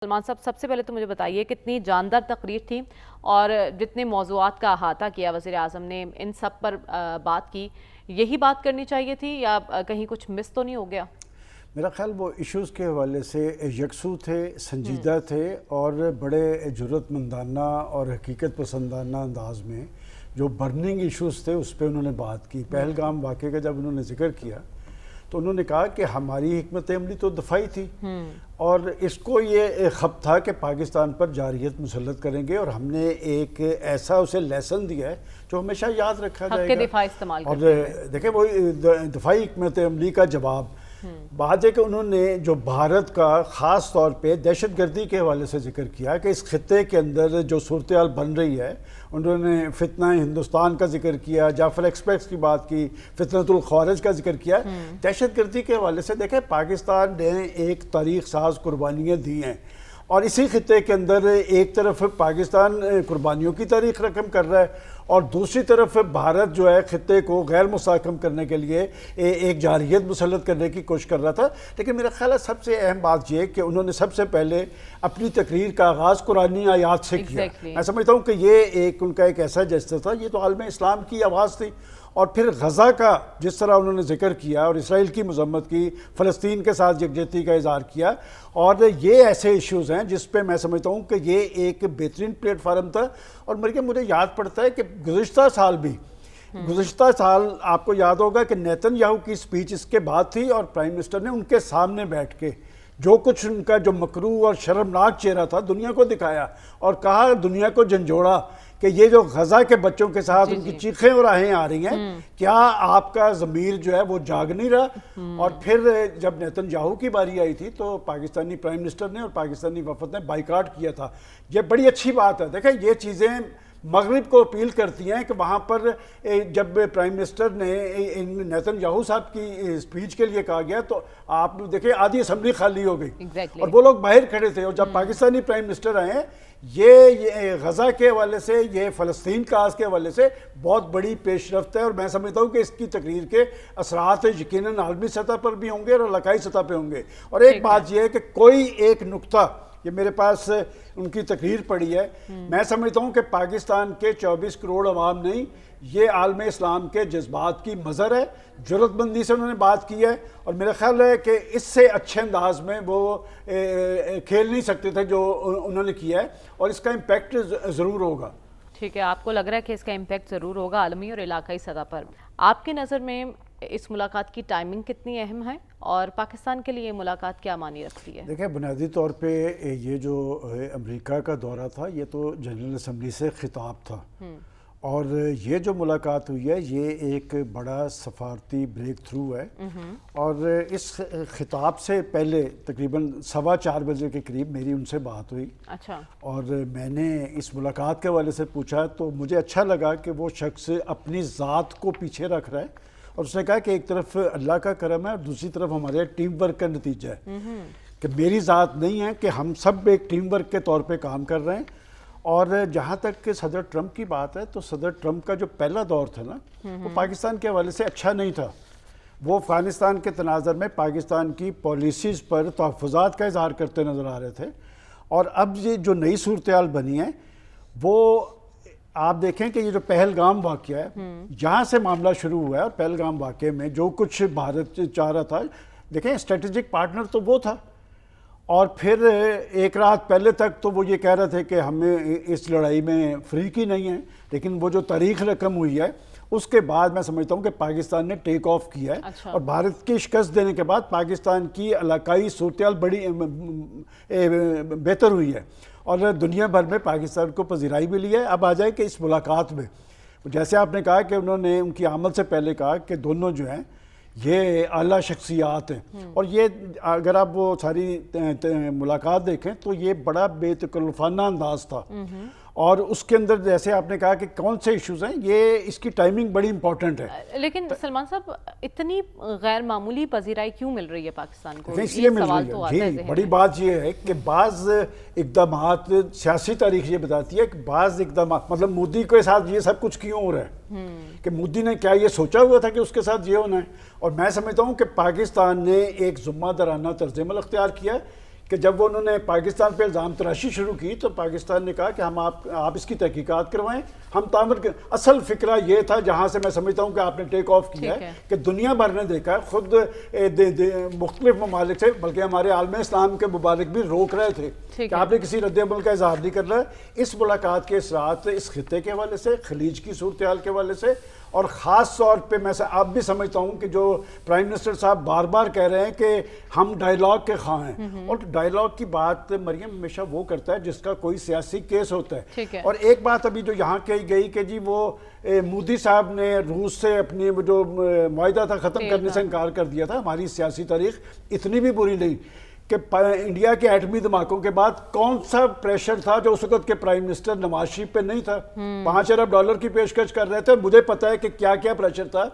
سلمان صاحب، سب سے پہلے تو مجھے بتائیے کتنی جاندار تقریر تھی اور جتنے موضوعات کا احاطہ کیا وزیر اعظم نے، ان سب پر بات کی. یہی بات کرنی چاہیے تھی یا کہیں کچھ مس تو نہیں ہو گیا؟ میرا خیال وہ ایشوز کے حوالے سے یکسو تھے، سنجیدہ تھے اور بڑے جرات مندانہ اور حقیقت پسندانہ انداز میں جو برننگ ایشوز تھے اس پہ انہوں نے بات کی. پہلگام واقعے کا جب انہوں نے ذکر کیا تو انہوں نے کہا کہ ہماری حکمت عملی تو دفاعی تھی اور اس کو یہ خب تھا کہ پاکستان پر جارحیت مسلط کریں گے اور ہم نے ایک ایسا اسے لیسن دیا ہے جو ہمیشہ یاد رکھا جائے گا. حق دفاع استعمال اور دیکھیں وہ دفاعی حکمت عملی کا جواب بات ہے کہ انہوں نے جو بھارت کا خاص طور پہ دہشت گردی کے حوالے سے ذکر کیا کہ اس خطے کے اندر جو صورتحال بن رہی ہے، انہوں نے فتنہ ہندوستان کا ذکر کیا، جعفر ایکسپریس کی بات کی، فتنۃ الخوارج کا ذکر کیا. دہشت گردی کے حوالے سے دیکھیں پاکستان نے ایک تاریخ ساز قربانیاں دی ہیں اور اسی خطے کے اندر ایک طرف پاکستان قربانیوں کی تاریخ رقم کر رہا ہے اور دوسری طرف بھارت جو ہے خطے کو غیر مستحکم کرنے کے لیے ایک جارحیت مسلط کرنے کی کوشش کر رہا تھا. لیکن میرا خیال ہے سب سے اہم بات یہ کہ انہوں نے سب سے پہلے اپنی تقریر کا آغاز قرآنی آیات سے کیا. میں سمجھتا ہوں کہ یہ ان کا ایک ایسا جسر تھا، یہ تو عالم اسلام کی آواز تھی. اور پھر غزہ کا جس طرح انہوں نے ذکر کیا اور اسرائیل کی مذمت کی، فلسطین کے ساتھ یکجہتی کا اظہار کیا، اور یہ ایسے ایشوز ہیں جس پہ میں سمجھتا ہوں کہ یہ ایک بہترین پلیٹ فارم تھا. اور مجھے یاد پڑتا ہے کہ گزشتہ سال آپ کو یاد ہوگا کہ نیتن یاہو کی سپیچ اس کے بعد تھی اور پرائم منسٹر نے ان کے سامنے بیٹھ کے جو کچھ ان کا جو مکروہ اور شرمناک چہرہ تھا دنیا کو دکھایا اور کہا، دنیا کو جھنجھوڑا کہ یہ جو غزہ کے بچوں کے ساتھ ان کی چیخیں اور آہیں آ رہی ہیں، کیا آپ کا ضمیر جو ہے وہ جاگ نہیں رہا؟ اور پھر جب نیتن یاہو کی باری آئی تھی تو پاکستانی پرائم منسٹر نے اور پاکستانی وفد نے بائیکاٹ کیا تھا. یہ بڑی اچھی بات ہے. دیکھیں یہ چیزیں مغرب کو اپیل کرتی ہیں کہ وہاں پر جب پرائم منسٹر نے نیتن یاہو صاحب کی سپیچ کے لیے کہا گیا تو آپ دیکھیں آدھی اسمبلی خالی ہو گئی اور وہ لوگ باہر کھڑے تھے. اور جب پاکستانی پرائم منسٹر آئے، یہ غزہ کے حوالے سے، یہ فلسطین کاز کے حوالے سے بہت بڑی پیش رفت ہے اور میں سمجھتا ہوں کہ اس کی تقریر کے اثرات یقیناً عالمی سطح پر بھی ہوں گے اور علاقائی سطح پہ ہوں گے. اور ایک بات یہ ہے کہ کوئی ایک نقطہ، یہ میرے پاس ان کی تقریر پڑھی ہے، میں سمجھتا ہوں کہ پاکستان کے 24 کروڑ عوام نہیں، یہ عالم اسلام کے جذبات کی مظہر ہے. جرات مندی سے انہوں نے بات کی ہے اور میرا خیال ہے کہ اس سے اچھے انداز میں وہ کھیل نہیں سکتے تھے جو انہوں نے کیا ہے اور اس کا امپیکٹ ضرور ہوگا. ٹھیک ہے، آپ کو لگ رہا ہے کہ اس کا امپیکٹ ضرور ہوگا عالمی اور علاقائی سطح پر. آپ کی نظر میں اس ملاقات کی ٹائمنگ کتنی اہم ہے اور پاکستان کے لیے یہ ملاقات کیا معنی رکھتی ہے؟ دیکھیں بنیادی طور پہ یہ جو امریکہ کا دورہ تھا یہ تو جنرل اسمبلی سے خطاب تھا اور یہ جو ملاقات ہوئی ہے یہ ایک بڑا سفارتی بریک تھرو ہے. اور اس خطاب سے پہلے تقریباً 4:15 بجے کے قریب میری ان سے بات ہوئی. اچھا. اور میں نے اس ملاقات کے حوالے سے پوچھا تو مجھے اچھا لگا کہ وہ شخص اپنی ذات کو پیچھے رکھ رہا ہے اور اس نے کہا کہ ایک طرف اللہ کا کرم ہے اور دوسری طرف ہمارے ٹیم ورک کا نتیجہ ہے کہ میری ذات نہیں ہے، کہ ہم سب ایک ٹیم ورک کے طور پہ کام کر رہے ہیں. اور جہاں تک کہ صدر ٹرمپ کی بات ہے تو صدر ٹرمپ کا جو پہلا دور تھا نا وہ پاکستان کے حوالے سے اچھا نہیں تھا. وہ افغانستان کے تناظر میں پاکستان کی پالیسیز پر تحفظات کا اظہار کرتے نظر آ رہے تھے. اور اب یہ جو نئی صورتحال بنی ہے وہ آپ دیکھیں کہ یہ جو پہلگام واقعہ ہے یہاں سے معاملہ شروع ہوا ہے اور پہلگام واقعے میں جو کچھ بھارت چاہ رہا تھا، دیکھیں اسٹریٹجک پارٹنر تو وہ تھا اور پھر ایک رات پہلے تک تو وہ یہ کہہ رہے تھے کہ ہمیں اس لڑائی میں فریق ہی نہیں ہے، لیکن وہ جو تاریخ رقم ہوئی ہے اس کے بعد میں سمجھتا ہوں کہ پاکستان نے ٹیک آف کیا ہے اور بھارت کی شکست دینے کے بعد پاکستان کی علاقائی صورتحال بڑی بہتر ہوئی ہے اور دنیا بھر میں پاکستان کو پذیرائی ملی ہے. اب آ جائے کہ اس ملاقات میں جیسے آپ نے کہا کہ انہوں نے ان کی آمد سے پہلے کہا کہ دونوں جو ہیں یہ اعلیٰ شخصیات ہیں اور یہ اگر آپ وہ ساری ملاقات دیکھیں تو یہ بڑا بے تکلفانہ انداز تھا اور اس کے اندر جیسے آپ نے کہا کہ کون سے ایشوز ہیں، یہ اس کی ٹائمنگ بڑی امپورٹنٹ ہے. لیکن سلمان صاحب اتنی غیر معمولی پذیرائی کیوں مل رہی ہے پاکستان کو؟ اس لیے مل رہی ہے بڑی بات یہ ہے کہ بعض اقدامات، سیاسی تاریخ یہ بتاتی ہے کہ بعض اقدامات مطلب مودی کے ساتھ یہ سب کچھ کیوں ہو رہا ہے کہ مودی نے کیا یہ سوچا ہوا تھا کہ اس کے ساتھ یہ ہونا ہے. اور میں سمجھتا ہوں کہ پاکستان نے ایک ذمہ دارانہ طرز عمل اختیار کیا ہے کہ جب وہ انہوں نے پاکستان پہ الزام تراشی شروع کی تو پاکستان نے کہا کہ ہم آپ اس کی تحقیقات کروائیں، ہم اصل فکرہ یہ تھا جہاں سے میں سمجھتا ہوں کہ آپ نے ٹیک آف کیا ہے کہ دنیا بھر نے دیکھا ہے، خود مختلف ممالک سے، بلکہ ہمارے عالم اسلام کے مبارک بھی روک رہے تھے کہ آپ نے کسی رد عمل کا اظہار نہیں کر رہا. اس ملاقات کے اثرات اس خطے کے حوالے سے، خلیج کی صورتحال کے حوالے سے، اور خاص طور پہ میں اب بھی سمجھتا ہوں کہ جو پرائم منسٹر صاحب بار بار کہہ رہے ہیں کہ ہم ڈائیلاگ کے خواہاں ہیں، اور ڈائیلاگ کی بات مریم ہمیشہ وہ کرتا ہے جس کا کوئی سیاسی کیس ہوتا ہے. اور ایک بات ابھی جو یہاں کہی گئی کہ جی وہ مودی صاحب نے روس سے اپنی جو معاہدہ تھا ختم کرنے سے انکار کر دیا تھا. ہماری سیاسی تاریخ اتنی بھی بری نہیں کہ انڈیا کے ایٹمی دھماکوں کے بعد کون سا پریشر تھا جو اس وقت کے پرائم منسٹر نواز شریف پہ نہیں تھا. $5 ارب کی پیشکش کر رہے تھے. مجھے پتا ہے کہ کیا کیا پریشر تھا،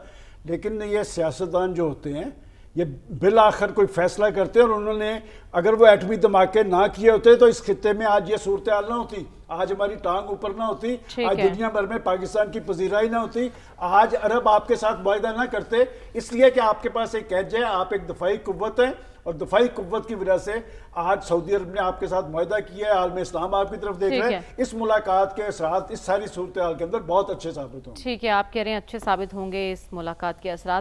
لیکن یہ سیاستدان جو ہوتے ہیں یہ بالآخر کوئی فیصلہ کرتے ہیں، اور انہوں نے اگر وہ ایٹمی دھماکے نہ کیے ہوتے تو اس خطے میں آج یہ صورتحال نہ ہوتی، آج ہماری ٹانگ اوپر نہ ہوتی، آج دنیا بھر میں پاکستان کی پذیرائی نہ ہوتی، آج عرب آپ کے ساتھ معاہدہ نہ کرتے. اس لیے کہ آپ کے پاس ایک ایج ہے، آپ ایک دفاعی قوت ہیں، اور دفاعی قوت کی وجہ سے آج سعودی عرب نے آپ کے ساتھ معاہدہ کیا ہے، عالم اسلام آپ کی طرف دیکھ رہے ہیں. اس ملاقات کے اثرات اس ساری صورتحال کے اندر بہت اچھے ثابت ہوں. ٹھیک ہے، آپ کہہ رہے ہیں اچھے ثابت ہوں گے اس ملاقات کے اثرات.